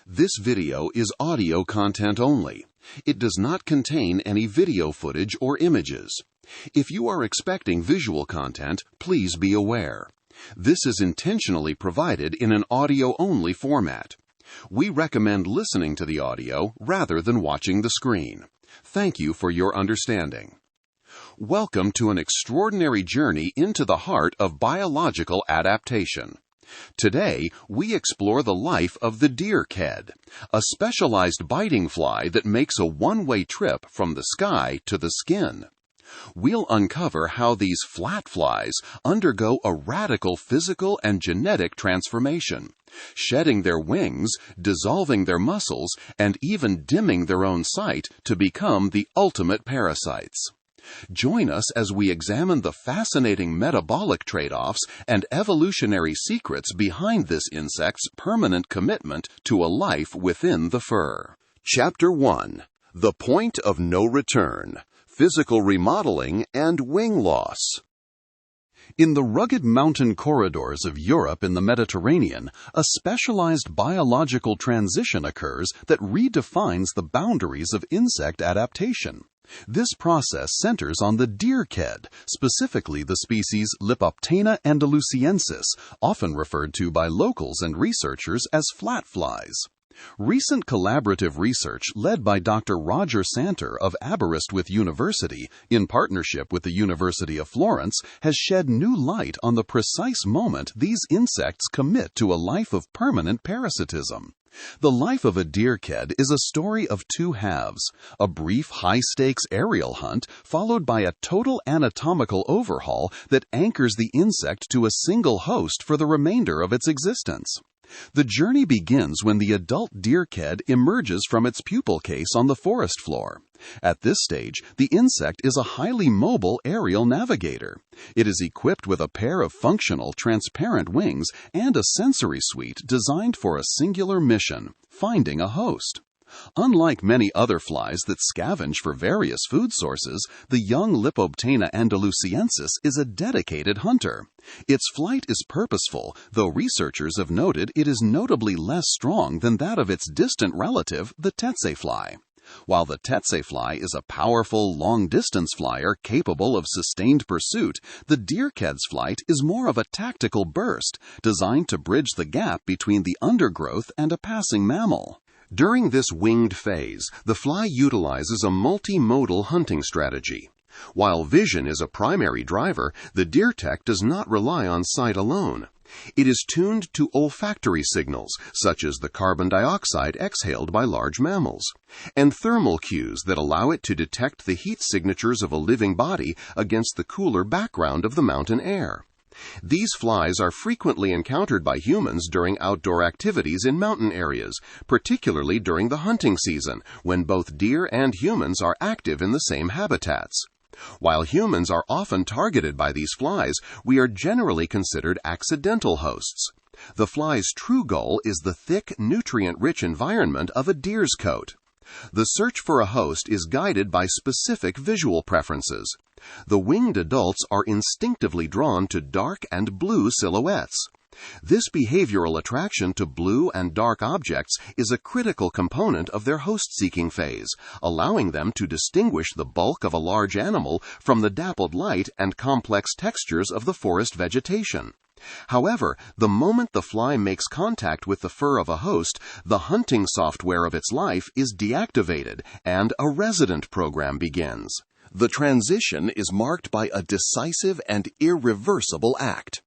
This video is audio content only. It does not contain any video footage or images. If you are expecting visual content, please be aware. This is intentionally provided in an audio-only format. We recommend listening to the audio rather than watching the screen. Thank you for your understanding. Welcome to an extraordinary journey into the heart of biological adaptation. Today, we explore the life of the deerked, a specialized biting fly that makes a one-way trip from the sky to the skin. We'll uncover how these flat flies undergo a radical physical and genetic transformation, shedding their wings, dissolving their muscles, and even dimming their own sight to become the ultimate parasites. Join us as we examine the fascinating metabolic trade-offs and evolutionary secrets behind this insect's permanent commitment to a life within the fur. Chapter 1. The Point of No Return: Physical Remodeling and Wing Loss. In the rugged mountain corridors of Europe in the Mediterranean, a specialized biological transition occurs that redefines the boundaries of insect adaptation. This process centers on the deerked, specifically the species Hippoboscoidea andalusiensis, often referred to by locals and researchers as flat flies. Recent collaborative research led by Dr. Roger Santer of Aberystwyth University, in partnership with the University of Florence, has shed new light on the precise moment these insects commit to a life of permanent parasitism. The life of a deerked is a story of two halves: a brief high-stakes aerial hunt followed by a total anatomical overhaul that anchors the insect to a single host for the remainder of its existence. The journey begins when the adult deerked emerges from its pupal case on the forest floor. At this stage, the insect is a highly mobile aerial navigator. It is equipped with a pair of functional, transparent wings and a sensory suite designed for a singular mission: finding a host. Unlike many other flies that scavenge for various food sources, the young Hippoboscoidea andalusiensis is a dedicated hunter. Its flight is purposeful, though researchers have noted it is notably less strong than that of its distant relative, the tsetse fly. While the tsetse fly is a powerful, long-distance flyer capable of sustained pursuit, the deerked's flight is more of a tactical burst, designed to bridge the gap between the undergrowth and a passing mammal. During this winged phase, the fly utilizes a multimodal hunting strategy. While vision is a primary driver, the deerked does not rely on sight alone. It is tuned to olfactory signals, such as the carbon dioxide exhaled by large mammals, and thermal cues that allow it to detect the heat signatures of a living body against the cooler background of the mountain air. These flies are frequently encountered by humans during outdoor activities in mountain areas, particularly during the hunting season, when both deer and humans are active in the same habitats. While humans are often targeted by these flies, we are generally considered accidental hosts. The fly's true goal is the thick, nutrient-rich environment of a deer's coat. The search for a host is guided by specific visual preferences. The winged adults are instinctively drawn to dark and blue silhouettes. This behavioral attraction to blue and dark objects is a critical component of their host-seeking phase, allowing them to distinguish the bulk of a large animal from the dappled light and complex textures of the forest vegetation. However, the moment the fly makes contact with the fur of a host, the hunting software of its life is deactivated and a resident program begins. The transition is marked by a decisive and irreversible act.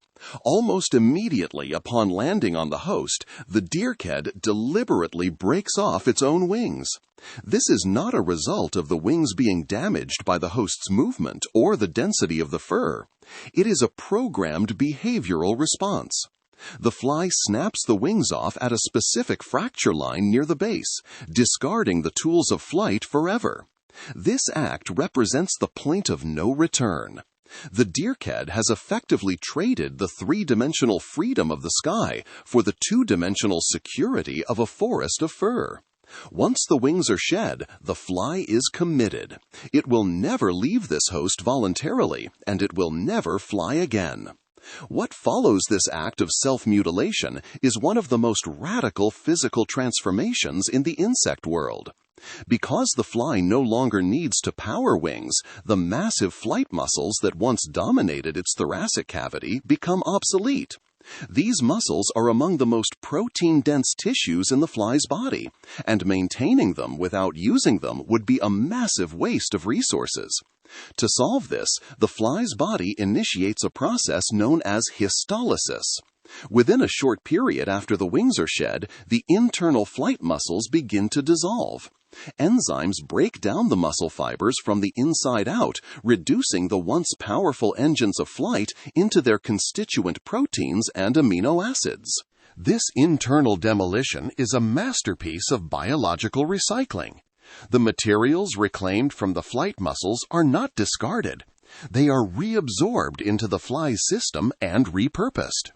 Almost immediately upon landing on the host, the deerked deliberately breaks off its own wings. This is not a result of the wings being damaged by the host's movement or the density of the fur. It is a programmed behavioral response. The fly snaps the wings off at a specific fracture line near the base, discarding the tools of flight forever. This act represents the point of no return. The deerked has effectively traded the three-dimensional freedom of the sky for the two-dimensional security of a forest of fur. Once the wings are shed, the fly is committed. It will never leave this host voluntarily, and it will never fly again. What follows this act of self-mutilation is one of the most radical physical transformations in the insect world. Because the fly no longer needs to power wings, the massive flight muscles that once dominated its thoracic cavity become obsolete. These muscles are among the most protein-dense tissues in the fly's body, and maintaining them without using them would be a massive waste of resources. To solve this, the fly's body initiates a process known as histolysis. Within a short period after the wings are shed, the internal flight muscles begin to dissolve. Enzymes break down the muscle fibers from the inside out, reducing the once powerful engines of flight into their constituent proteins and amino acids. This internal demolition is a masterpiece of biological recycling. The materials reclaimed from the flight muscles are not discarded. They are reabsorbed into the fly's system and repurposed.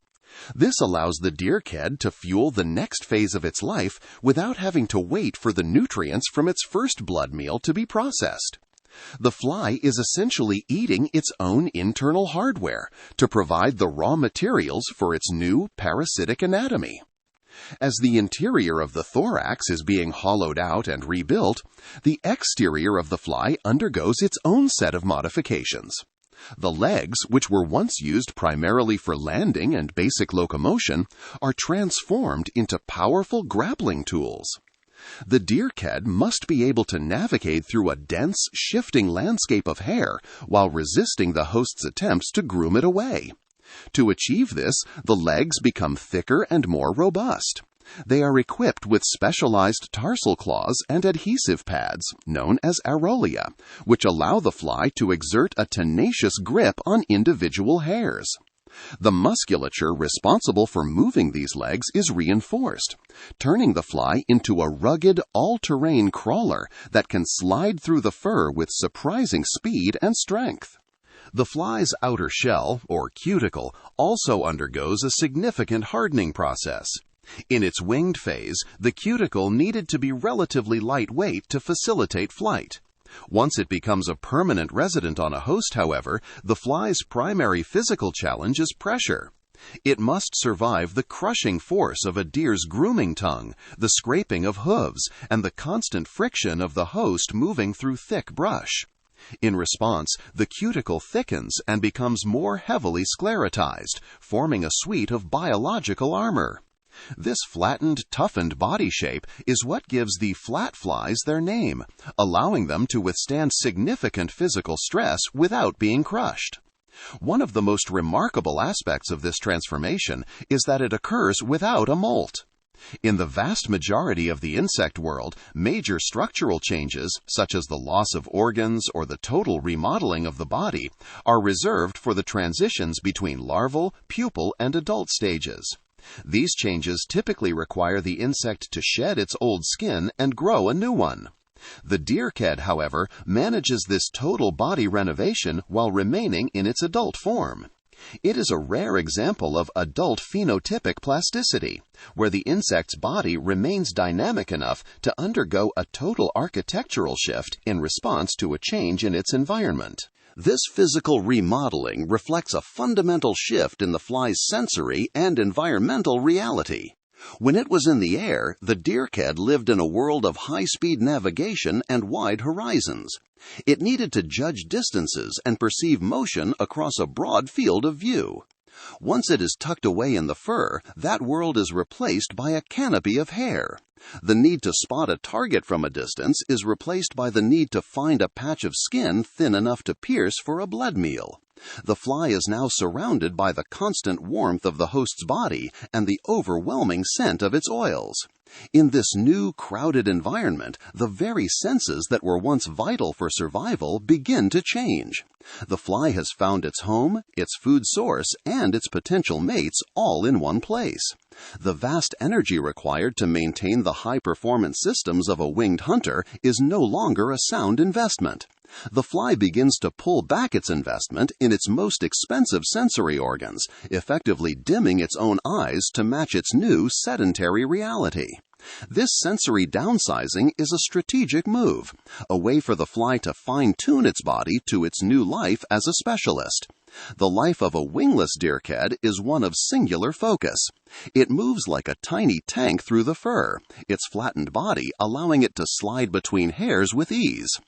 This allows the deerked to fuel the next phase of its life without having to wait for the nutrients from its first blood meal to be processed. The fly is essentially eating its own internal hardware to provide the raw materials for its new parasitic anatomy. As the interior of the thorax is being hollowed out and rebuilt, the exterior of the fly undergoes its own set of modifications. The legs, which were once used primarily for landing and basic locomotion, are transformed into powerful grappling tools. The deerked must be able to navigate through a dense, shifting landscape of hair while resisting the host's attempts to groom it away. To achieve this, the legs become thicker and more robust. They are equipped with specialized tarsal claws and adhesive pads, known as aureola, which allow the fly to exert a tenacious grip on individual hairs. The musculature responsible for moving these legs is reinforced, turning the fly into a rugged, all-terrain crawler that can slide through the fur with surprising speed and strength. The fly's outer shell, or cuticle, also undergoes a significant hardening process. In its winged phase, the cuticle needed to be relatively lightweight to facilitate flight. Once it becomes a permanent resident on a host, however, the fly's primary physical challenge is pressure. It must survive the crushing force of a deer's grooming tongue, the scraping of hooves, and the constant friction of the host moving through thick brush. In response, the cuticle thickens and becomes more heavily sclerotized, forming a suite of biological armor. This flattened, toughened body shape is what gives the flat flies their name, allowing them to withstand significant physical stress without being crushed. One of the most remarkable aspects of this transformation is that it occurs without a molt. In the vast majority of the insect world, major structural changes, such as the loss of organs or the total remodeling of the body, are reserved for the transitions between larval, pupal, and adult stages. These changes typically require the insect to shed its old skin and grow a new one. The deerked, however, manages this total body renovation while remaining in its adult form. It is a rare example of adult phenotypic plasticity, where the insect's body remains dynamic enough to undergo a total architectural shift in response to a change in its environment. This physical remodeling reflects a fundamental shift in the fly's sensory and environmental reality. When it was in the air, the deerked lived in a world of high-speed navigation and wide horizons. It needed to judge distances and perceive motion across a broad field of view. Once it is tucked away in the fur, that world is replaced by a canopy of hair. The need to spot a target from a distance is replaced by the need to find a patch of skin thin enough to pierce for a blood meal. The fly is now surrounded by the constant warmth of the host's body and the overwhelming scent of its oils. In this new, crowded environment, the very senses that were once vital for survival begin to change. The fly has found its home, its food source, and its potential mates all in one place. The vast energy required to maintain the high-performance systems of a winged hunter is no longer a sound investment. The fly begins to pull back its investment in its most expensive sensory organs, effectively dimming its own eyes to match its new sedentary reality. This sensory downsizing is a strategic move, a way for the fly to fine-tune its body to its new life as a specialist. The life of a wingless deerked is one of singular focus. It moves like a tiny tank through the fur, its flattened body allowing it to slide between hairs with ease.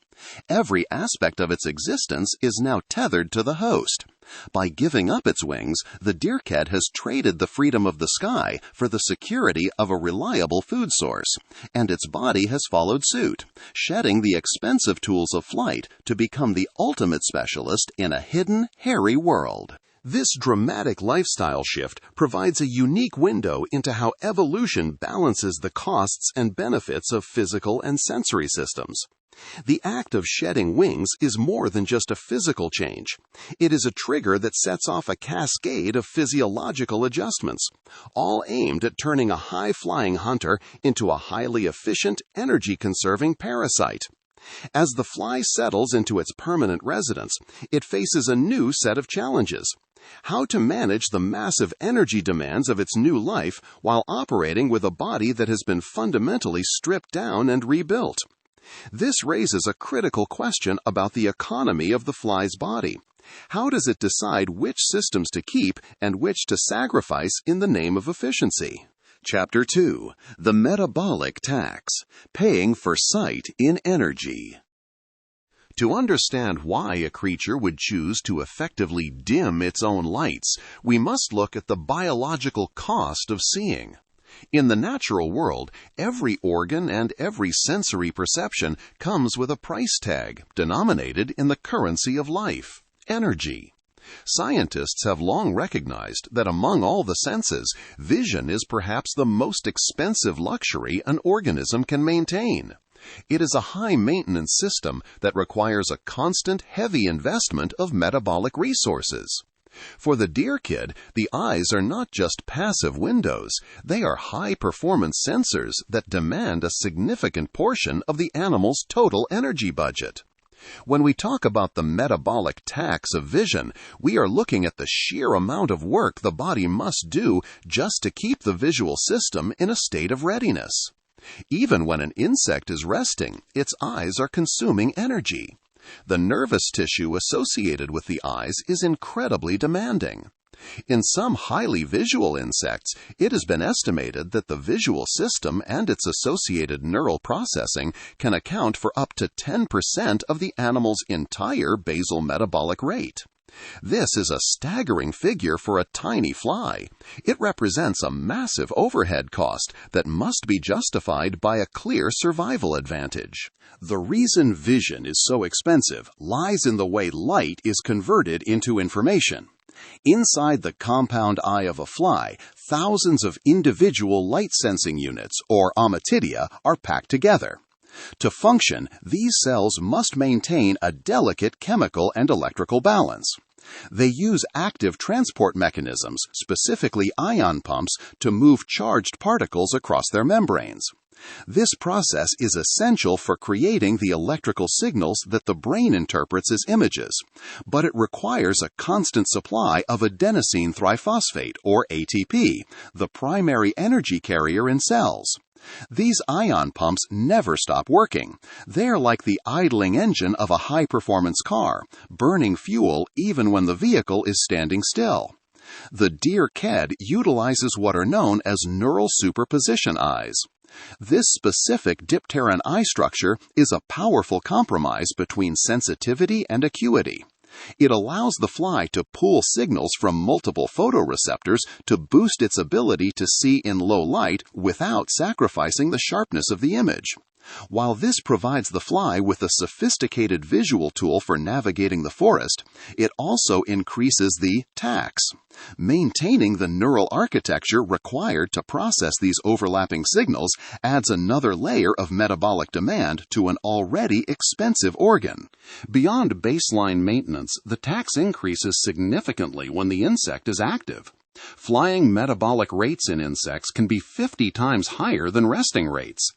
Every aspect of its existence is now tethered to the host. By giving up its wings, the deerked has traded the freedom of the sky for the security of a reliable food source, and its body has followed suit, shedding the expensive tools of flight to become the ultimate specialist in a hidden, hairy world. This dramatic lifestyle shift provides a unique window into how evolution balances the costs and benefits of physical and sensory systems. The act of shedding wings is more than just a physical change. It is a trigger that sets off a cascade of physiological adjustments, all aimed at turning a high-flying hunter into a highly efficient, energy-conserving parasite. As the fly settles into its permanent residence, it faces a new set of challenges. How to manage the massive energy demands of its new life while operating with a body that has been fundamentally stripped down and rebuilt. This raises a critical question about the economy of the fly's body. How does it decide which systems to keep and which to sacrifice in the name of efficiency? Chapter 2. The Metabolic Tax. Paying for Sight in Energy. To understand why a creature would choose to effectively dim its own lights, we must look at the biological cost of seeing. In the natural world, every organ and every sensory perception comes with a price tag, denominated in the currency of life, energy. Scientists have long recognized that among all the senses, vision is perhaps the most expensive luxury an organism can maintain. It is a high-maintenance system that requires a constant, heavy investment of metabolic resources. For the deerkid, the eyes are not just passive windows, they are high-performance sensors that demand a significant portion of the animal's total energy budget. When we talk about the metabolic tax of vision, we are looking at the sheer amount of work the body must do just to keep the visual system in a state of readiness. Even when an insect is resting, its eyes are consuming energy. The nervous tissue associated with the eyes is incredibly demanding. In some highly visual insects, it has been estimated that the visual system and its associated neural processing can account for up to 10% of the animal's entire basal metabolic rate. This is a staggering figure for a tiny fly. It represents a massive overhead cost that must be justified by a clear survival advantage. The reason vision is so expensive lies in the way light is converted into information. Inside the compound eye of a fly, thousands of individual light-sensing units, or ommatidia, are packed together. To function, these cells must maintain a delicate chemical and electrical balance. They use active transport mechanisms, specifically ion pumps, to move charged particles across their membranes. This process is essential for creating the electrical signals that the brain interprets as images, but it requires a constant supply of adenosine triphosphate, or ATP, the primary energy carrier in cells. These ion pumps never stop working. They are like the idling engine of a high-performance car, burning fuel even when the vehicle is standing still. The deerked utilizes what are known as neural superposition eyes. This specific dipteran eye structure is a powerful compromise between sensitivity and acuity. It allows the fly to pull signals from multiple photoreceptors to boost its ability to see in low light without sacrificing the sharpness of the image. While this provides the fly with a sophisticated visual tool for navigating the forest, it also increases the tax. Maintaining the neural architecture required to process these overlapping signals adds another layer of metabolic demand to an already expensive organ. Beyond baseline maintenance, the tax increases significantly when the insect is active. Flying metabolic rates in insects can be 50 times higher than resting rates.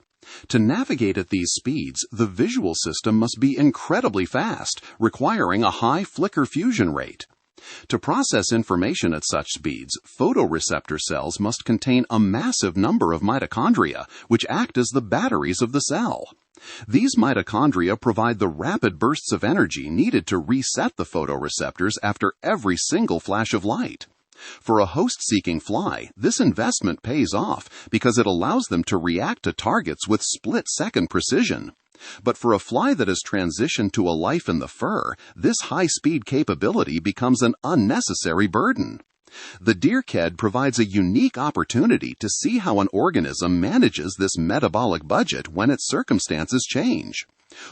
To navigate at these speeds, the visual system must be incredibly fast, requiring a high flicker fusion rate. To process information at such speeds, photoreceptor cells must contain a massive number of mitochondria, which act as the batteries of the cell. These mitochondria provide the rapid bursts of energy needed to reset the photoreceptors after every single flash of light. For a host-seeking fly, this investment pays off because it allows them to react to targets with split-second precision. But for a fly that has transitioned to a life in the fur, this high-speed capability becomes an unnecessary burden. The deerked provides a unique opportunity to see how an organism manages this metabolic budget when its circumstances change.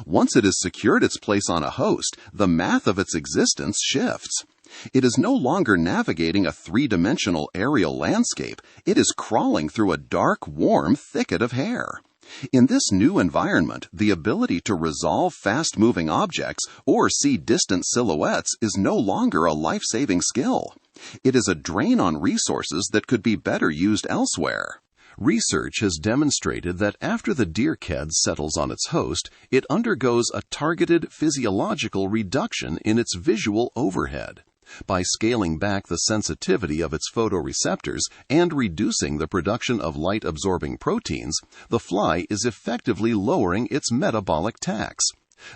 Once it has secured its place on a host, the math of its existence shifts. It is no longer navigating a three-dimensional aerial landscape. It is crawling through a dark, warm thicket of hair. In this new environment, the ability to resolve fast-moving objects or see distant silhouettes is no longer a life-saving skill. It is a drain on resources that could be better used elsewhere. Research has demonstrated that after the deerked settles on its host, it undergoes a targeted physiological reduction in its visual overhead. By scaling back the sensitivity of its photoreceptors and reducing the production of light-absorbing proteins, the fly is effectively lowering its metabolic tax.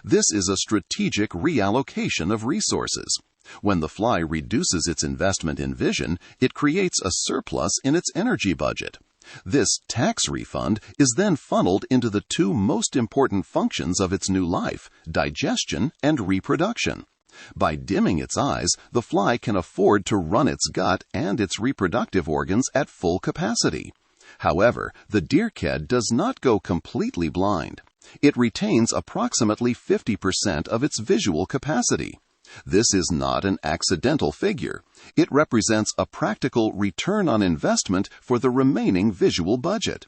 This is a strategic reallocation of resources. When the fly reduces its investment in vision, it creates a surplus in its energy budget. This tax refund is then funneled into the two most important functions of its new life, digestion and reproduction. By dimming its eyes, the fly can afford to run its gut and its reproductive organs at full capacity. However, the deerked does not go completely blind. It retains approximately 50% of its visual capacity. This is not an accidental figure. It represents a practical return on investment for the remaining visual budget.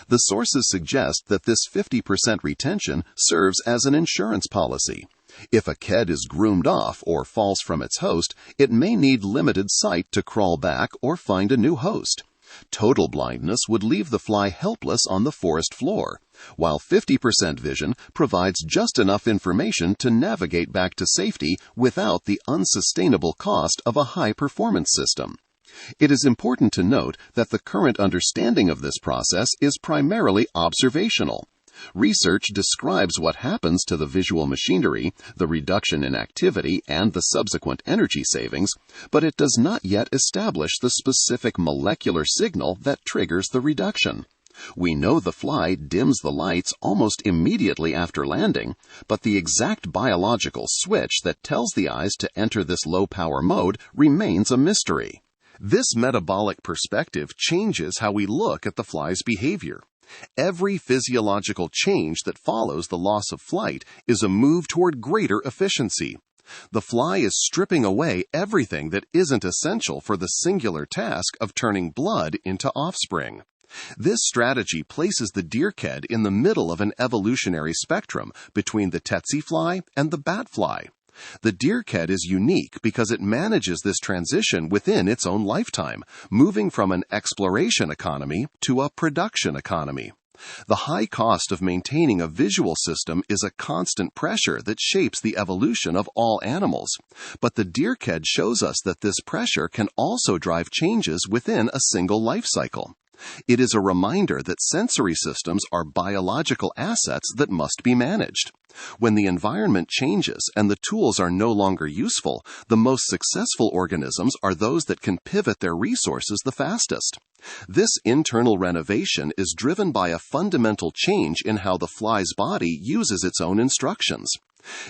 The sources suggest that this 50% retention serves as an insurance policy. If a ked is groomed off or falls from its host, it may need limited sight to crawl back or find a new host. Total blindness would leave the fly helpless on the forest floor, while 50% vision provides just enough information to navigate back to safety without the unsustainable cost of a high-performance system. It is important to note that the current understanding of this process is primarily observational. Research describes what happens to the visual machinery, the reduction in activity, and the subsequent energy savings, but it does not yet establish the specific molecular signal that triggers the reduction. We know the fly dims the lights almost immediately after landing, but the exact biological switch that tells the eyes to enter this low-power mode remains a mystery. This metabolic perspective changes how we look at the fly's behavior. Every physiological change that follows the loss of flight is a move toward greater efficiency. The fly is stripping away everything that isn't essential for the singular task of turning blood into offspring. This strategy places the deerked in the middle of an evolutionary spectrum between the tsetse fly and the bat fly. The deerked is unique because it manages this transition within its own lifetime, moving from an exploration economy to a production economy. The high cost of maintaining a visual system is a constant pressure that shapes the evolution of all animals. But the deerked shows us that this pressure can also drive changes within a single life cycle. It is a reminder that sensory systems are biological assets that must be managed. When the environment changes and the tools are no longer useful, the most successful organisms are those that can pivot their resources the fastest. This internal renovation is driven by a fundamental change in how the fly's body uses its own instructions.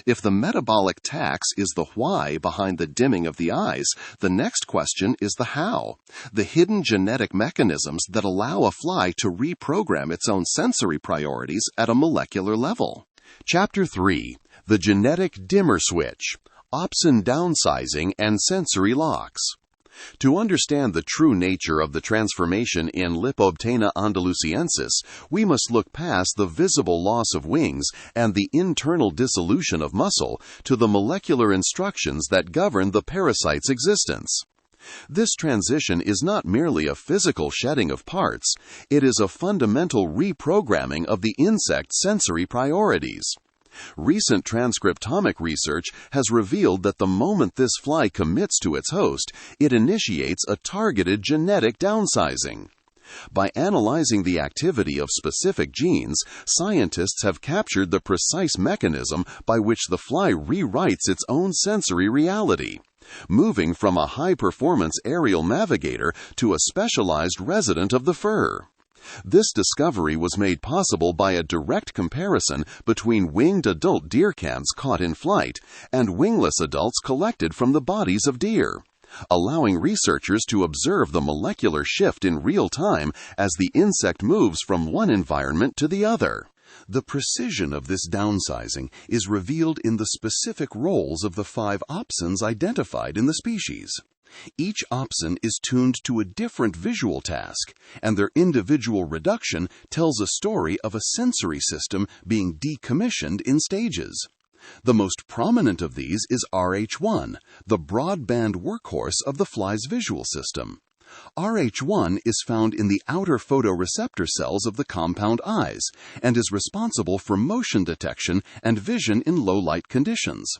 If the metabolic tax is the why behind the dimming of the eyes, the next question is the how, the hidden genetic mechanisms that allow a fly to reprogram its own sensory priorities at a molecular level. Chapter 3. The Genetic Dimmer Switch, Opsin Downsizing and Sensory Locks. To understand the true nature of the transformation in Lepoptena andalusiensis, we must look past the visible loss of wings and the internal dissolution of muscle to the molecular instructions that govern the parasite's existence. This transition is not merely a physical shedding of parts, it is a fundamental reprogramming of the insect's sensory priorities. Recent transcriptomic research has revealed that the moment this fly commits to its host, it initiates a targeted genetic downsizing. By analyzing the activity of specific genes, scientists have captured the precise mechanism by which the fly rewrites its own sensory reality, moving from a high-performance aerial navigator to a specialized resident of the fur. This discovery was made possible by a direct comparison between winged adult deer cams caught in flight and wingless adults collected from the bodies of deer, allowing researchers to observe the molecular shift in real time as the insect moves from one environment to the other. The precision of this downsizing is revealed in the specific roles of the 5 opsins identified in the species. Each opsin is tuned to a different visual task, and their individual reduction tells a story of a sensory system being decommissioned in stages. The most prominent of these is RH1, the broadband workhorse of the fly's visual system. RH1 is found in the outer photoreceptor cells of the compound eyes and is responsible for motion detection and vision in low-light conditions.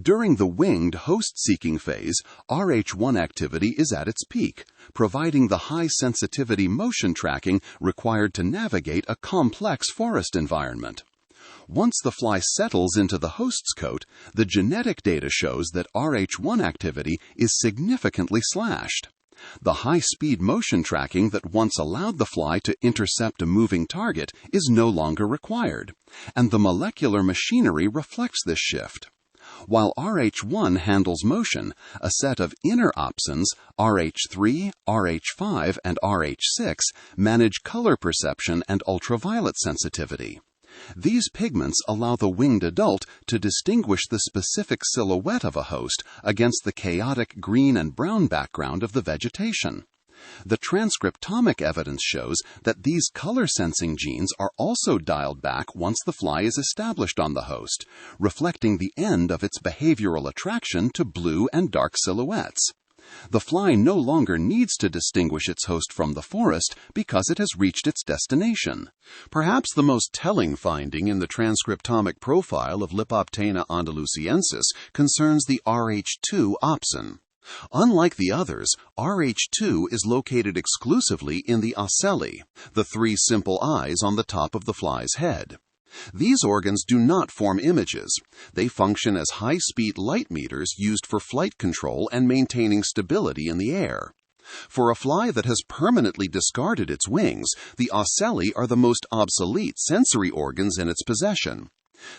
During the winged host-seeking phase, RH1 activity is at its peak, providing the high-sensitivity motion tracking required to navigate a complex forest environment. Once the fly settles into the host's coat, the genetic data shows that RH1 activity is significantly slashed. The high-speed motion tracking that once allowed the fly to intercept a moving target is no longer required, and the molecular machinery reflects this shift. While RH1 handles motion, a set of inner opsins, RH3, RH5, and RH6, manage color perception and ultraviolet sensitivity. These pigments allow the winged adult to distinguish the specific silhouette of a host against the chaotic green and brown background of the vegetation. The transcriptomic evidence shows that these color-sensing genes are also dialed back once the fly is established on the host, reflecting the end of its behavioral attraction to blue and dark silhouettes. The fly no longer needs to distinguish its host from the forest because it has reached its destination. Perhaps the most telling finding in the transcriptomic profile of Hippoboscoidea andalusiensis concerns the RH2 opsin. Unlike the others, RH2 is located exclusively in the ocelli, the 3 simple eyes on the top of the fly's head. These organs do not form images. They function as high-speed light meters used for flight control and maintaining stability in the air. For a fly that has permanently discarded its wings, the ocelli are the most obsolete sensory organs in its possession.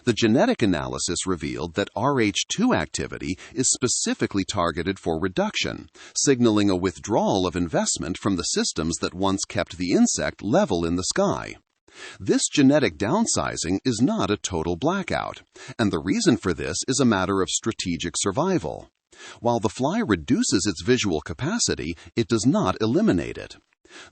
The genetic analysis revealed that RH2 activity is specifically targeted for reduction, signaling a withdrawal of investment from the systems that once kept the insect level in the sky. This genetic downsizing is not a total blackout, and the reason for this is a matter of strategic survival. While the fly reduces its visual capacity, it does not eliminate it.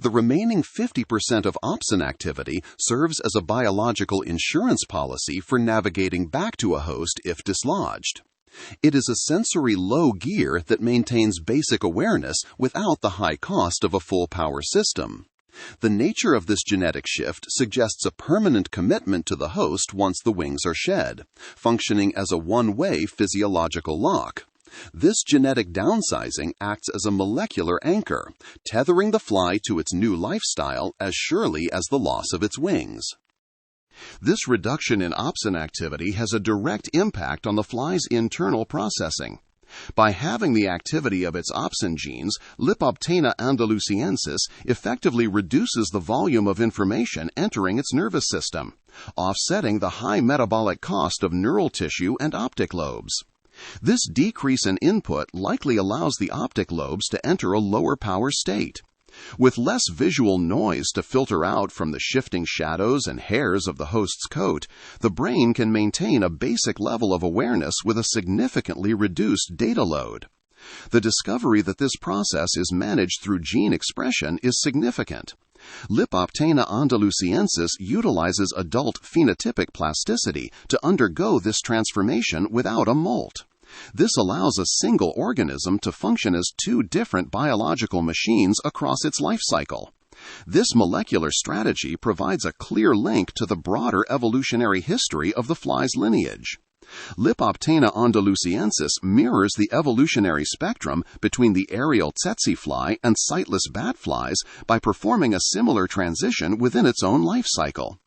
The remaining 50% of opsin activity serves as a biological insurance policy for navigating back to a host if dislodged. It is a sensory low gear that maintains basic awareness without the high cost of a full-power system. The nature of this genetic shift suggests a permanent commitment to the host once the wings are shed, functioning as a one-way physiological lock. This genetic downsizing acts as a molecular anchor, tethering the fly to its new lifestyle as surely as the loss of its wings. This reduction in opsin activity has a direct impact on the fly's internal processing. By halving the activity of its opsin genes, Hippoboscoidea andalusiensis effectively reduces the volume of information entering its nervous system, offsetting the high metabolic cost of neural tissue and optic lobes. This decrease in input likely allows the optic lobes to enter a lower power state. With less visual noise to filter out from the shifting shadows and hairs of the host's coat, the brain can maintain a basic level of awareness with a significantly reduced data load. The discovery that this process is managed through gene expression is significant. Hippoboscoidea andalusiensis utilizes adult phenotypic plasticity to undergo this transformation without a molt. This allows a single organism to function as 2 different biological machines across its life cycle. This molecular strategy provides a clear link to the broader evolutionary history of the fly's lineage. Lepoptena andalusiensis mirrors the evolutionary spectrum between the aerial tsetse fly and sightless bat flies by performing a similar transition within its own life cycle.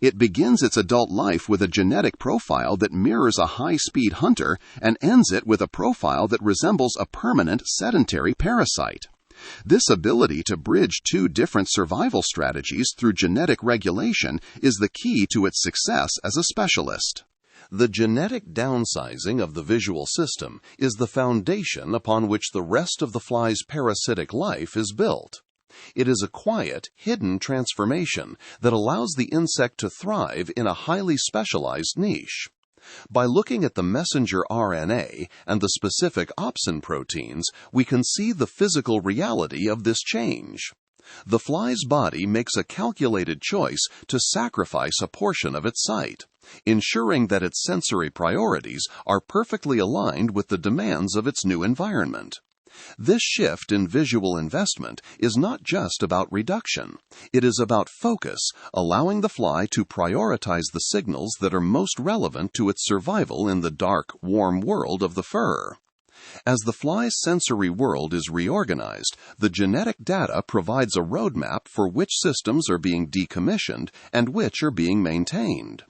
It begins its adult life with a genetic profile that mirrors a high-speed hunter and ends it with a profile that resembles a permanent sedentary parasite. This ability to bridge two different survival strategies through genetic regulation is the key to its success as a specialist. The genetic downsizing of the visual system is the foundation upon which the rest of the fly's parasitic life is built. It is a quiet, hidden transformation that allows the insect to thrive in a highly specialized niche. By looking at the messenger RNA and the specific opsin proteins, we can see the physical reality of this change. The fly's body makes a calculated choice to sacrifice a portion of its sight, ensuring that its sensory priorities are perfectly aligned with the demands of its new environment. This shift in visual investment is not just about reduction. It is about focus, allowing the fly to prioritize the signals that are most relevant to its survival in the dark, warm world of the fur. As the fly's sensory world is reorganized, the genetic data provides a roadmap for which systems are being decommissioned and which are being maintained.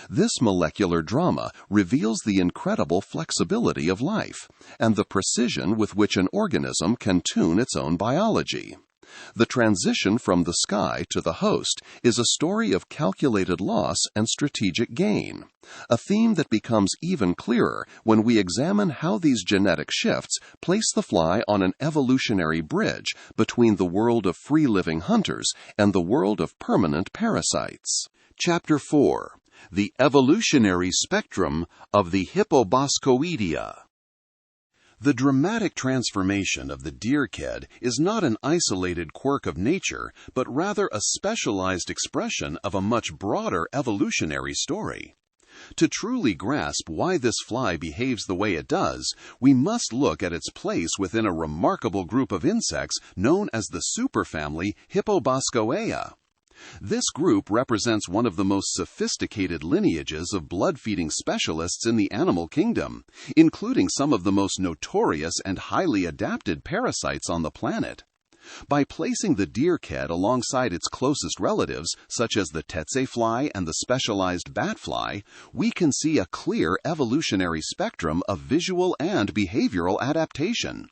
This molecular drama reveals the incredible flexibility of life and the precision with which an organism can tune its own biology. The transition from the sky to the host is a story of calculated loss and strategic gain, a theme that becomes even clearer when we examine how these genetic shifts place the fly on an evolutionary bridge between the world of free-living hunters and the world of permanent parasites. Chapter 4. The Evolutionary Spectrum of the Hippoboscoidea. The dramatic transformation of the deerked is not an isolated quirk of nature, but rather a specialized expression of a much broader evolutionary story. To truly grasp why this fly behaves the way it does, we must look at its place within a remarkable group of insects known as the superfamily Hippoboscoidea. This group represents one of the most sophisticated lineages of blood-feeding specialists in the animal kingdom, including some of the most notorious and highly adapted parasites on the planet. By placing the deerked alongside its closest relatives, such as the tsetse fly and the specialized bat fly, we can see a clear evolutionary spectrum of visual and behavioral adaptation.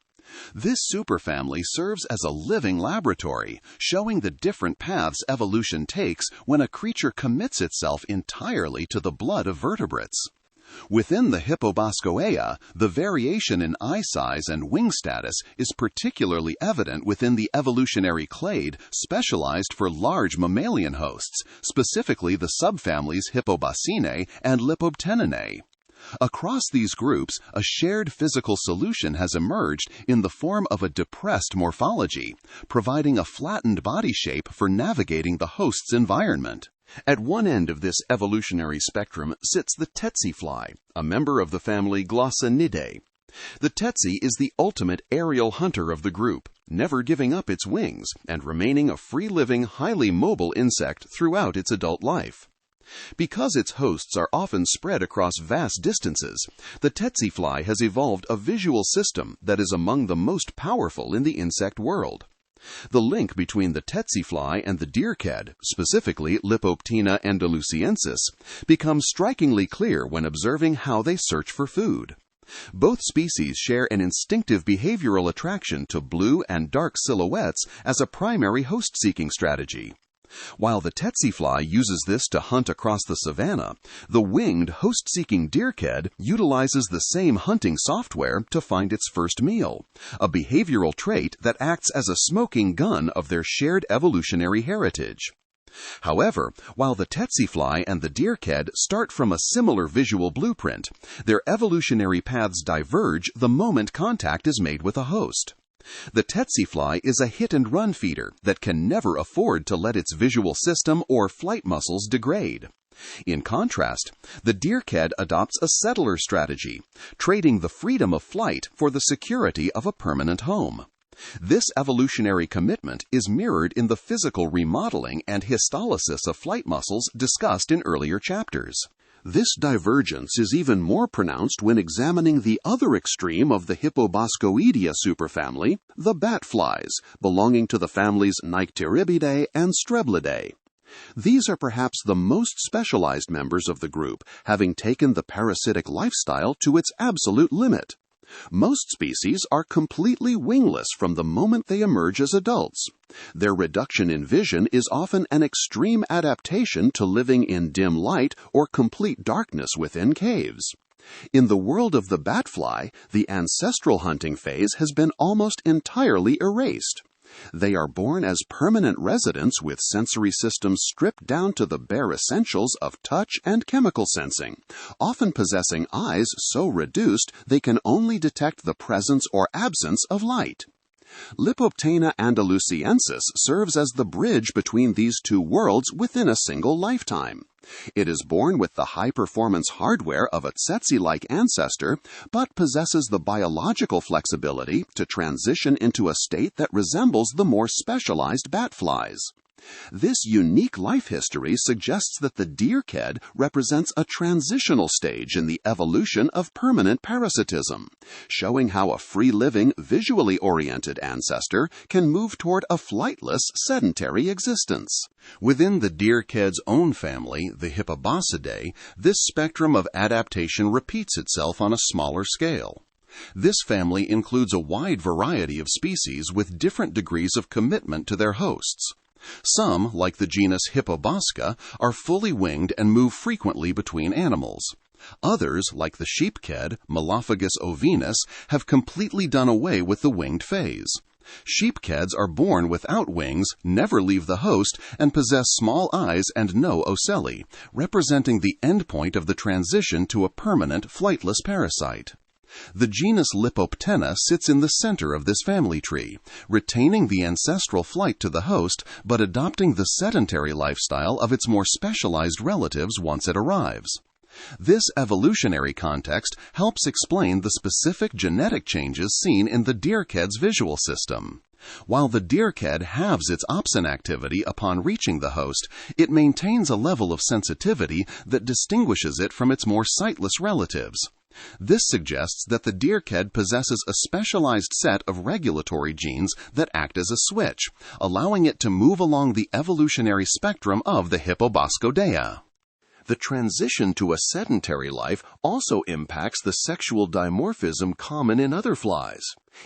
This superfamily serves as a living laboratory, showing the different paths evolution takes when a creature commits itself entirely to the blood of vertebrates. Within the Hippoboscoidea, the variation in eye size and wing status is particularly evident within the evolutionary clade specialized for large mammalian hosts, specifically the subfamilies Hippobosinae and Lepopteninae. Across these groups, a shared physical solution has emerged in the form of a depressed morphology, providing a flattened body shape for navigating the host's environment. At one end of this evolutionary spectrum sits the tsetse fly, a member of the family Glossinidae. The tsetse is the ultimate aerial hunter of the group, never giving up its wings and remaining a free-living, highly mobile insect throughout its adult life. Because its hosts are often spread across vast distances, the tsetse fly has evolved a visual system that is among the most powerful in the insect world. The link between the tsetse fly and the deerked, specifically Lepoptena andalusiensis, becomes strikingly clear when observing how they search for food. Both species share an instinctive behavioral attraction to blue and dark silhouettes as a primary host-seeking strategy. While the tsetse fly uses this to hunt across the savanna, the winged host-seeking deerked utilizes the same hunting software to find its first meal, a behavioral trait that acts as a smoking gun of their shared evolutionary heritage. However, while the tsetse fly and the deerked start from a similar visual blueprint, their evolutionary paths diverge the moment contact is made with a host. The tsetse fly is a hit-and-run feeder that can never afford to let its visual system or flight muscles degrade. In contrast, the deerked adopts a settler strategy, trading the freedom of flight for the security of a permanent home. This evolutionary commitment is mirrored in the physical remodeling and histolysis of flight muscles discussed in earlier chapters. This divergence is even more pronounced when examining the other extreme of the Hippoboscoidea superfamily, the bat flies, belonging to the families Nycteribidae and Streblidae. These are perhaps the most specialized members of the group, having taken the parasitic lifestyle to its absolute limit. Most species are completely wingless from the moment they emerge as adults. Their reduction in vision is often an extreme adaptation to living in dim light or complete darkness within caves. In the world of the batfly, the ancestral hunting phase has been almost entirely erased. They are born as permanent residents with sensory systems stripped down to the bare essentials of touch and chemical sensing, often possessing eyes so reduced they can only detect the presence or absence of light. Lipoptena andalusiensis serves as the bridge between these two worlds within a single lifetime. It is born with the high-performance hardware of a tsetse-like ancestor, but possesses the biological flexibility to transition into a state that resembles the more specialized batflies. This unique life history suggests that the deerked represents a transitional stage in the evolution of permanent parasitism, showing how a free-living, visually oriented ancestor can move toward a flightless, sedentary existence. Within the deerked's own family, the Hippoboscidae, this spectrum of adaptation repeats itself on a smaller scale. This family includes a wide variety of species with different degrees of commitment to their hosts. Some, like the genus Hippobosca, are fully winged and move frequently between animals. Others, like the sheepked, Melophagus ovinus, have completely done away with the winged phase. Sheepkeds are born without wings, never leave the host, and possess small eyes and no ocelli, representing the endpoint of the transition to a permanent, flightless parasite. The genus Lipoptena sits in the center of this family tree, retaining the ancestral flight to the host, but adopting the sedentary lifestyle of its more specialized relatives once it arrives. This evolutionary context helps explain the specific genetic changes seen in the deerked's visual system. While the deerked halves its opsin activity upon reaching the host, it maintains a level of sensitivity that distinguishes it from its more sightless relatives. This suggests that the deerked possesses a specialized set of regulatory genes that act as a switch, allowing it to move along the evolutionary spectrum of the Hippoboscoidea. The transition to a sedentary life also impacts the sexual dimorphism common in other flies.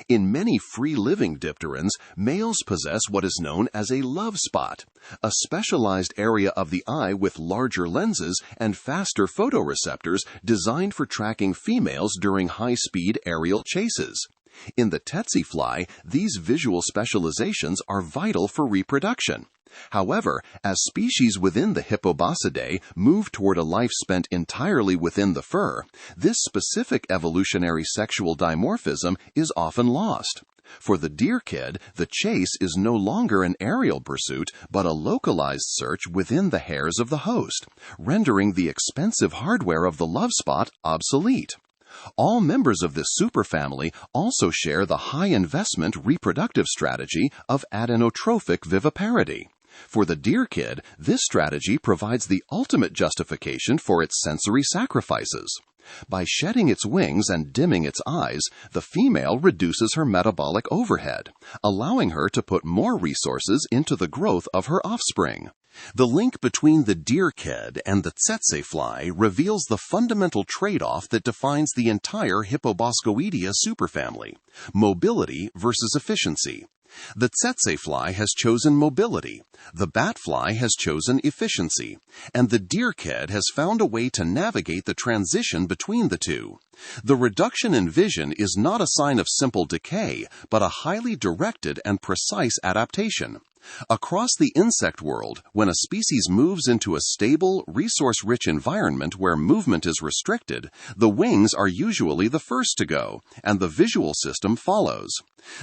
In many free-living dipterans, males possess what is known as a love spot, a specialized area of the eye with larger lenses and faster photoreceptors designed for tracking females during high-speed aerial chases. In the tsetse fly, these visual specializations are vital for reproduction. However, as species within the Hippoboscidae move toward a life spent entirely within the fur, this specific evolutionary sexual dimorphism is often lost. For the deerked, the chase is no longer an aerial pursuit, but a localized search within the hairs of the host, rendering the expensive hardware of the love spot obsolete. All members of this superfamily also share the high-investment reproductive strategy of adenotrophic viviparity. For the deerked, this strategy provides the ultimate justification for its sensory sacrifices. By shedding its wings and dimming its eyes, the female reduces her metabolic overhead, allowing her to put more resources into the growth of her offspring. The link between the deerked and the tsetse fly reveals the fundamental trade-off that defines the entire Hippoboscoidea superfamily: mobility versus efficiency. The tsetse fly has chosen mobility, the batfly has chosen efficiency, and the deerked has found a way to navigate the transition between the two. The reduction in vision is not a sign of simple decay, but a highly directed and precise adaptation. Across the insect world, when a species moves into a stable, resource-rich environment where movement is restricted, the wings are usually the first to go, and the visual system follows.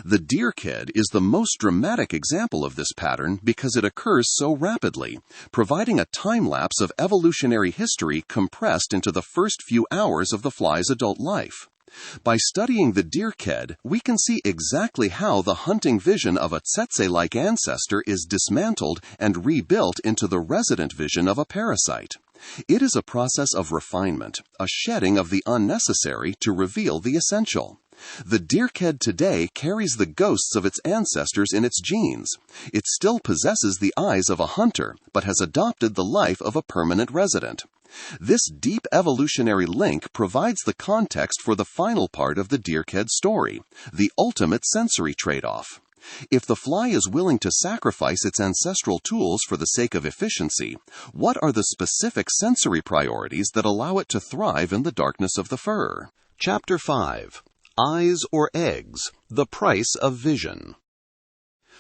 The deerked is the most dramatic example of this pattern because it occurs so rapidly, providing a time-lapse of evolutionary history compressed into the first few hours of the fly's adult life. By studying the deerked, we can see exactly how the hunting vision of a tsetse-like ancestor is dismantled and rebuilt into the resident vision of a parasite. It is a process of refinement, a shedding of the unnecessary to reveal the essential. The deerked today carries the ghosts of its ancestors in its genes. It still possesses the eyes of a hunter, but has adopted the life of a permanent resident. This deep evolutionary link provides the context for the final part of the deerked story, the ultimate sensory trade-off. If the fly is willing to sacrifice its ancestral tools for the sake of efficiency, what are the specific sensory priorities that allow it to thrive in the darkness of the fur? Chapter 5. Eyes or Eggs, the Price of Vision.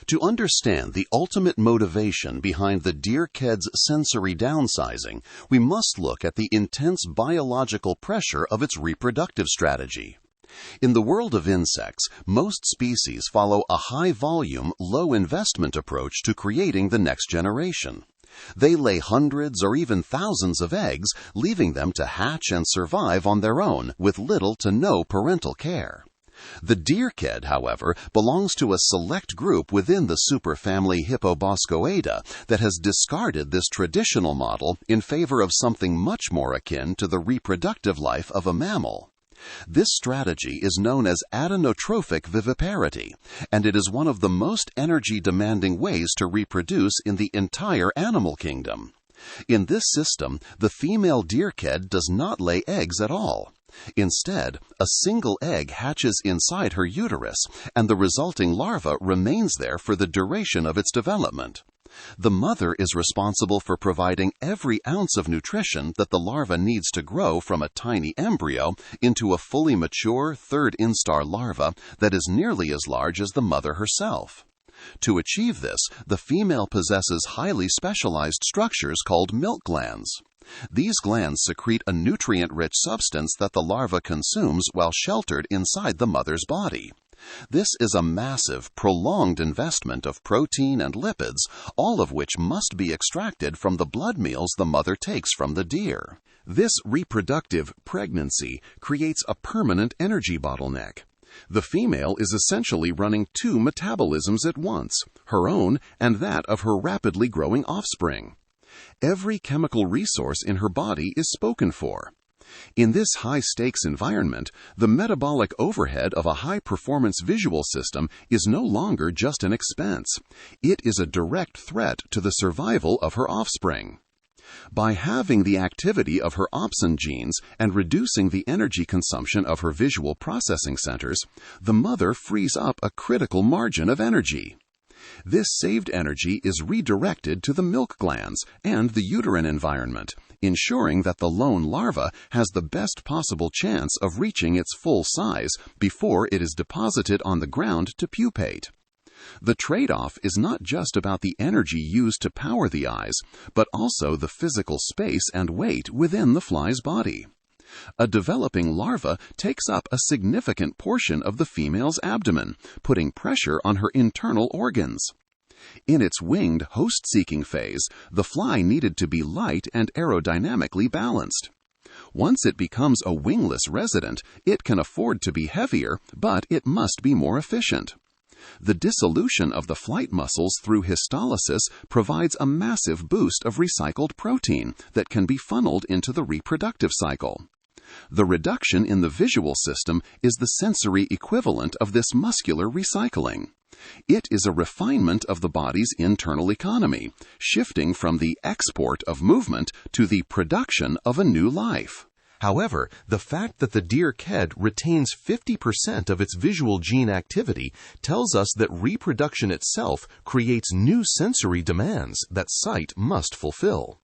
To understand the ultimate motivation behind the deerked's sensory downsizing, we must look at the intense biological pressure of its reproductive strategy. In the world of insects, most species follow a high-volume, low-investment approach to creating the next generation. They lay hundreds or even thousands of eggs, leaving them to hatch and survive on their own with little to no parental care. The deerked, however, belongs to a select group within the superfamily Hippoboscoidea that has discarded this traditional model in favor of something much more akin to the reproductive life of a mammal. This strategy is known as adenotrophic viviparity, and it is one of the most energy-demanding ways to reproduce in the entire animal kingdom. In this system, the female deerked does not lay eggs at all. Instead, a single egg hatches inside her uterus, and the resulting larva remains there for the duration of its development. The mother is responsible for providing every ounce of nutrition that the larva needs to grow from a tiny embryo into a fully mature third instar larva that is nearly as large as the mother herself. To achieve this, the female possesses highly specialized structures called milk glands. These glands secrete a nutrient-rich substance that the larva consumes while sheltered inside the mother's body. This is a massive, prolonged investment of protein and lipids, all of which must be extracted from the blood meals the mother takes from the deer. This reproductive pregnancy creates a permanent energy bottleneck. The female is essentially running two metabolisms at once, her own and that of her rapidly growing offspring. Every chemical resource in her body is spoken for. In this high-stakes environment, the metabolic overhead of a high-performance visual system is no longer just an expense. It is a direct threat to the survival of her offspring. By halving the activity of her opsin genes and reducing the energy consumption of her visual processing centers, the mother frees up a critical margin of energy. This saved energy is redirected to the milk glands and the uterine environment, ensuring that the lone larva has the best possible chance of reaching its full size before it is deposited on the ground to pupate. The trade-off is not just about the energy used to power the eyes, but also the physical space and weight within the fly's body. A developing larva takes up a significant portion of the female's abdomen, putting pressure on her internal organs. In its winged host-seeking phase, the fly needed to be light and aerodynamically balanced. Once it becomes a wingless resident, it can afford to be heavier, but it must be more efficient. The dissolution of the flight muscles through histolysis provides a massive boost of recycled protein that can be funneled into the reproductive cycle. The reduction in the visual system is the sensory equivalent of this muscular recycling. It is a refinement of the body's internal economy, shifting from the export of movement to the production of a new life. However, the fact that the deerked retains 50% of its visual gene activity tells us that reproduction itself creates new sensory demands that sight must fulfill.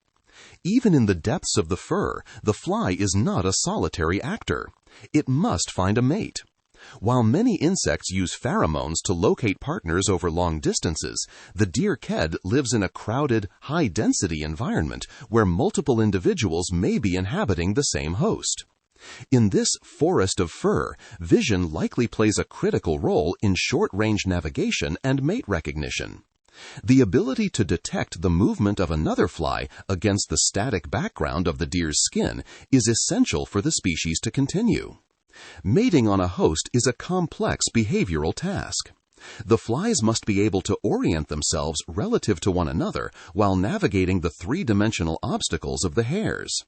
Even in the depths of the fur, the fly is not a solitary actor. It must find a mate. While many insects use pheromones to locate partners over long distances, the deerked lives in a crowded, high-density environment where multiple individuals may be inhabiting the same host. In this forest of fur, vision likely plays a critical role in short-range navigation and mate recognition. The ability to detect the movement of another fly against the static background of the deer's skin is essential for the species to continue. Mating on a host is a complex behavioral task. The flies must be able to orient themselves relative to one another while navigating the three-dimensional obstacles of the hairs.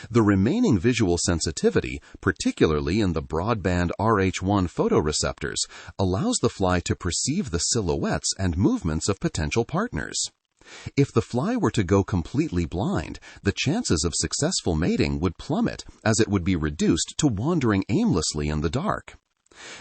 The remaining visual sensitivity, particularly in the broadband Rh1 photoreceptors, allows the fly to perceive the silhouettes and movements of potential partners. If the fly were to go completely blind, the chances of successful mating would plummet, as it would be reduced to wandering aimlessly in the dark.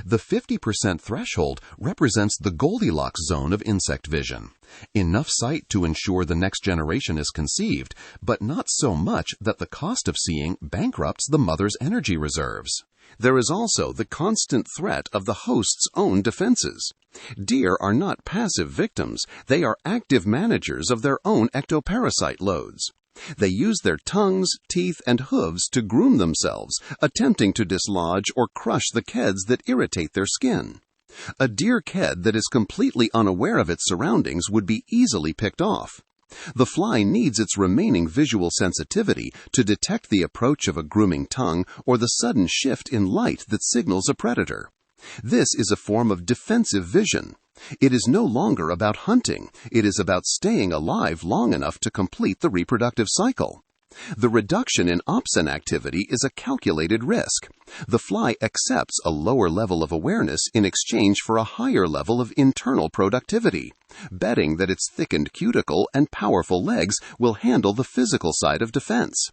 The 50% threshold represents the Goldilocks zone of insect vision. Enough sight to ensure the next generation is conceived, but not so much that the cost of seeing bankrupts the mother's energy reserves. There is also the constant threat of the host's own defenses. Deer are not passive victims, they are active managers of their own ectoparasite loads. They use their tongues, teeth, and hooves to groom themselves, attempting to dislodge or crush the keds that irritate their skin. A deer ked that is completely unaware of its surroundings would be easily picked off. The fly needs its remaining visual sensitivity to detect the approach of a grooming tongue or the sudden shift in light that signals a predator. This is a form of defensive vision. It is no longer about hunting. It is about staying alive long enough to complete the reproductive cycle. The reduction in opsin activity is a calculated risk. The fly accepts a lower level of awareness in exchange for a higher level of internal productivity, betting that its thickened cuticle and powerful legs will handle the physical side of defense.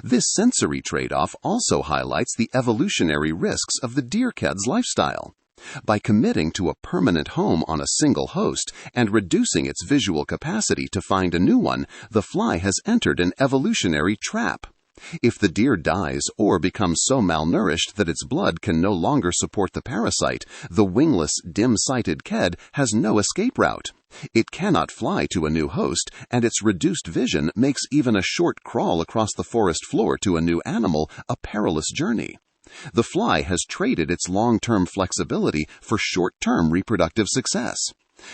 This sensory trade-off also highlights the evolutionary risks of the deer ked's lifestyle. By committing to a permanent home on a single host and reducing its visual capacity to find a new one, the fly has entered an evolutionary trap. If the deer dies or becomes so malnourished that its blood can no longer support the parasite, the wingless, dim-sighted ked has no escape route. It cannot fly to a new host, and its reduced vision makes even a short crawl across the forest floor to a new animal a perilous journey. The fly has traded its long-term flexibility for short-term reproductive success.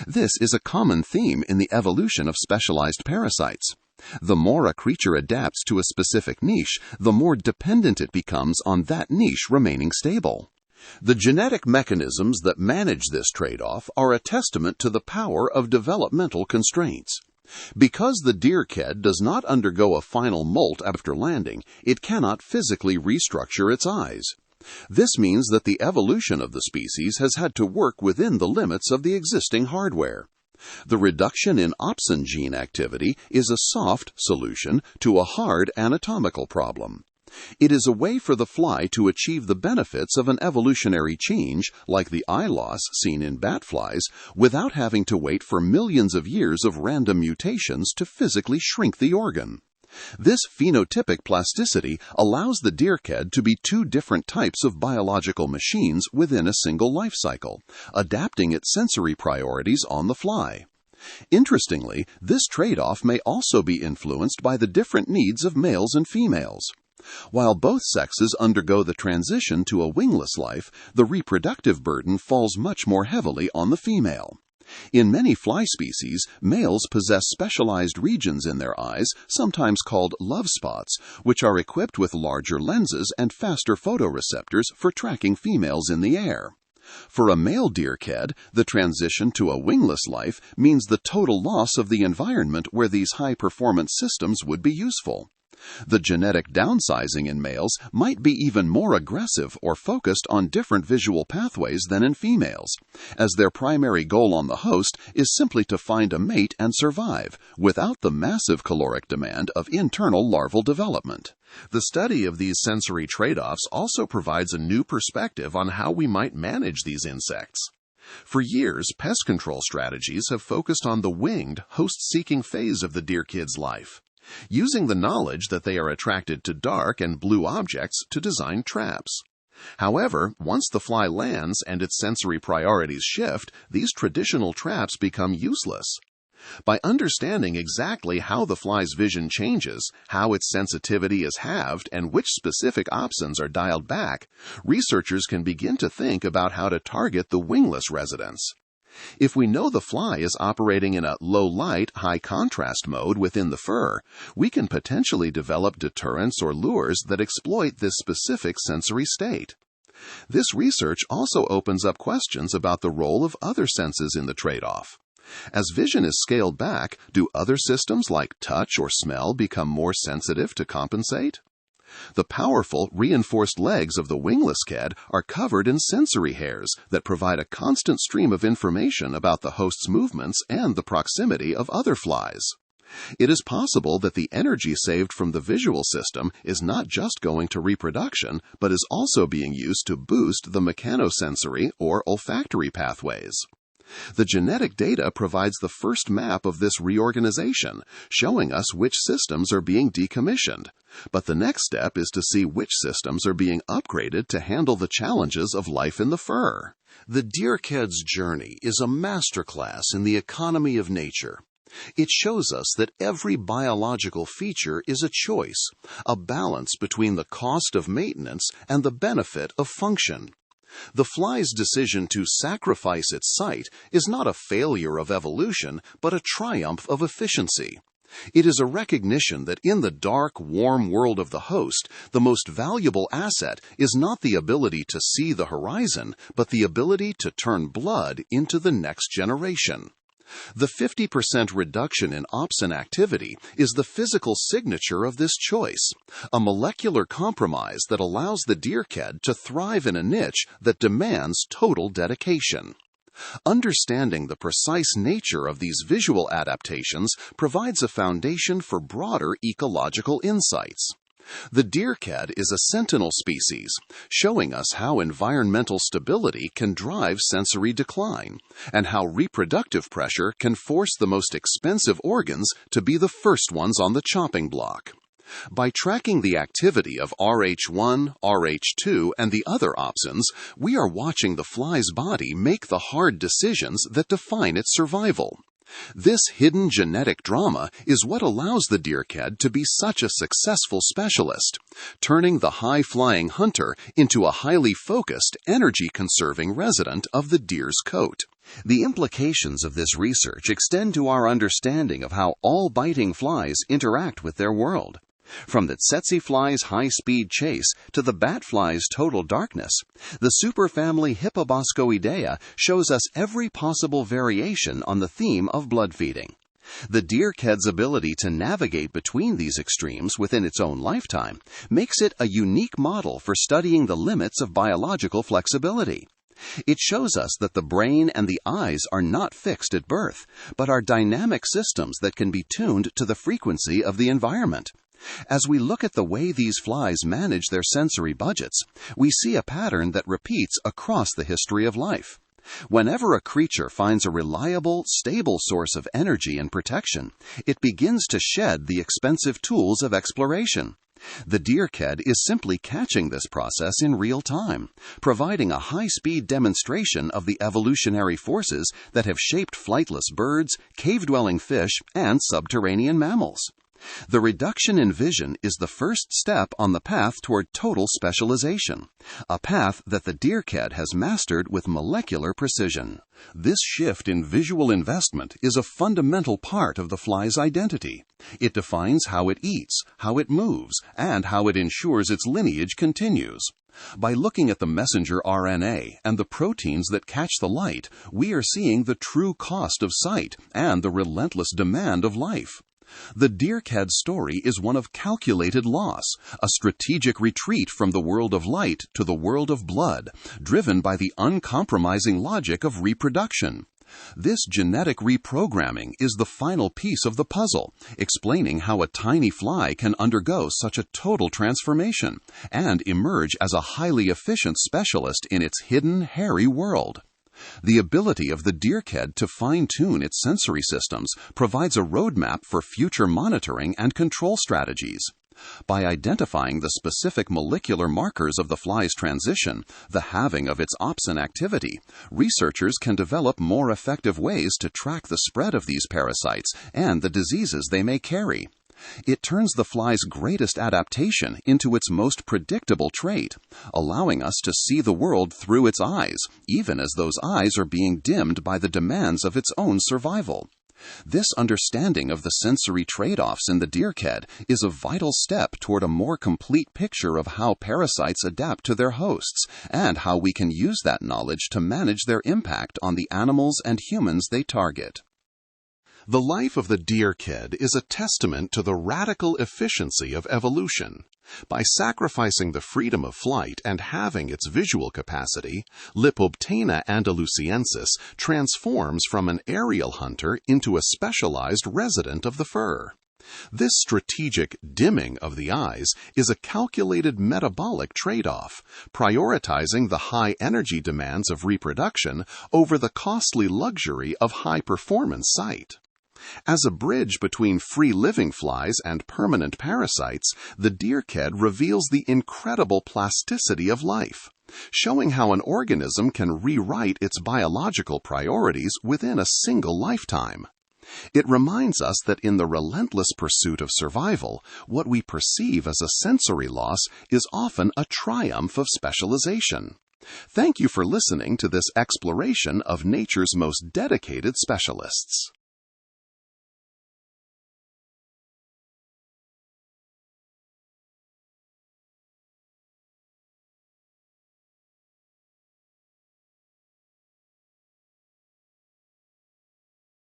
This is a common theme in the evolution of specialized parasites. The more a creature adapts to a specific niche, the more dependent it becomes on that niche remaining stable. The genetic mechanisms that manage this trade-off are a testament to the power of developmental constraints. Because the deer ked does not undergo a final molt after landing, it cannot physically restructure its eyes. This means that the evolution of the species has had to work within the limits of the existing hardware. The reduction in opsin gene activity is a soft solution to a hard anatomical problem. It is a way for the fly to achieve the benefits of an evolutionary change, like the eye loss seen in bat flies, without having to wait for millions of years of random mutations to physically shrink the organ. This phenotypic plasticity allows the deer ked to be two different types of biological machines within a single life cycle, adapting its sensory priorities on the fly. Interestingly, this trade-off may also be influenced by the different needs of males and females. While both sexes undergo the transition to a wingless life, the reproductive burden falls much more heavily on the female. In many fly species, males possess specialized regions in their eyes, sometimes called love spots, which are equipped with larger lenses and faster photoreceptors for tracking females in the air. For a male deer ked, the transition to a wingless life means the total loss of the environment where these high-performance systems would be useful. The genetic downsizing in males might be even more aggressive or focused on different visual pathways than in females, as their primary goal on the host is simply to find a mate and survive, without the massive caloric demand of internal larval development. The study of these sensory trade-offs also provides a new perspective on how we might manage these insects. For years, pest control strategies have focused on the winged, host-seeking phase of the deer ked's life, using the knowledge that they are attracted to dark and blue objects to design traps. However, once the fly lands and its sensory priorities shift, these traditional traps become useless. By understanding exactly how the fly's vision changes, how its sensitivity is halved, and which specific opsins are dialed back, researchers can begin to think about how to target the wingless residents. If we know the fly is operating in a low-light, high-contrast mode within the fur, we can potentially develop deterrents or lures that exploit this specific sensory state. This research also opens up questions about the role of other senses in the trade-off. As vision is scaled back, do other systems like touch or smell become more sensitive to compensate? The powerful, reinforced legs of the wingless ked are covered in sensory hairs that provide a constant stream of information about the host's movements and the proximity of other flies. It is possible that the energy saved from the visual system is not just going to reproduction, but is also being used to boost the mechanosensory or olfactory pathways. The genetic data provides the first map of this reorganization, showing us which systems are being decommissioned. But the next step is to see which systems are being upgraded to handle the challenges of life in the fur. The deerked's journey is a masterclass in the economy of nature. It shows us that every biological feature is a choice, a balance between the cost of maintenance and the benefit of function. The fly's decision to sacrifice its site is not a failure of evolution, but a triumph of efficiency. It is a recognition that in the dark, warm world of the host, the most valuable asset is not the ability to see the horizon, but the ability to turn blood into the next generation. The 50% reduction in opsin activity is the physical signature of this choice, a molecular compromise that allows the deerked to thrive in a niche that demands total dedication. Understanding the precise nature of these visual adaptations provides a foundation for broader ecological insights. The deerked is a sentinel species, showing us how environmental stability can drive sensory decline, and how reproductive pressure can force the most expensive organs to be the first ones on the chopping block. By tracking the activity of RH1, RH2, and the other opsins, we are watching the fly's body make the hard decisions that define its survival. This hidden genetic drama is what allows the deerked to be such a successful specialist, turning the high-flying hunter into a highly focused, energy-conserving resident of the deer's coat. The implications of this research extend to our understanding of how all biting flies interact with their world. From the tsetse fly's high-speed chase to the bat fly's total darkness, the superfamily Hippoboscoidea shows us every possible variation on the theme of blood feeding. The deerked's ability to navigate between these extremes within its own lifetime makes it a unique model for studying the limits of biological flexibility. It shows us that the brain and the eyes are not fixed at birth, but are dynamic systems that can be tuned to the frequency of the environment. As we look at the way these flies manage their sensory budgets, we see a pattern that repeats across the history of life. Whenever a creature finds a reliable, stable source of energy and protection, it begins to shed the expensive tools of exploration. The deerked is simply catching this process in real time, providing a high-speed demonstration of the evolutionary forces that have shaped flightless birds, cave-dwelling fish, and subterranean mammals. The reduction in vision is the first step on the path toward total specialization, a path that the deerked has mastered with molecular precision. This shift in visual investment is a fundamental part of the fly's identity. It defines how it eats, how it moves, and how it ensures its lineage continues. By looking at the messenger RNA and the proteins that catch the light, we are seeing the true cost of sight and the relentless demand of life. The deerked story is one of calculated loss, a strategic retreat from the world of light to the world of blood, driven by the uncompromising logic of reproduction. This genetic reprogramming is the final piece of the puzzle, explaining how a tiny fly can undergo such a total transformation and emerge as a highly efficient specialist in its hidden, hairy world. The ability of the deerked to fine-tune its sensory systems provides a roadmap for future monitoring and control strategies. By identifying the specific molecular markers of the fly's transition, the halving of its opsin activity, researchers can develop more effective ways to track the spread of these parasites and the diseases they may carry. It turns the fly's greatest adaptation into its most predictable trait, allowing us to see the world through its eyes, even as those eyes are being dimmed by the demands of its own survival. This understanding of the sensory trade-offs in the deerked is a vital step toward a more complete picture of how parasites adapt to their hosts and how we can use that knowledge to manage their impact on the animals and humans they target. The life of the deerked is a testament to the radical efficiency of evolution. By sacrificing the freedom of flight and halving its visual capacity, Lepoptena andalusiensis transforms from an aerial hunter into a specialized resident of the fur. This strategic dimming of the eyes is a calculated metabolic trade-off, prioritizing the high energy demands of reproduction over the costly luxury of high-performance sight. As a bridge between free-living flies and permanent parasites, the deerked reveals the incredible plasticity of life, showing how an organism can rewrite its biological priorities within a single lifetime. It reminds us that in the relentless pursuit of survival, what we perceive as a sensory loss is often a triumph of specialization. Thank you for listening to this exploration of nature's most dedicated specialists.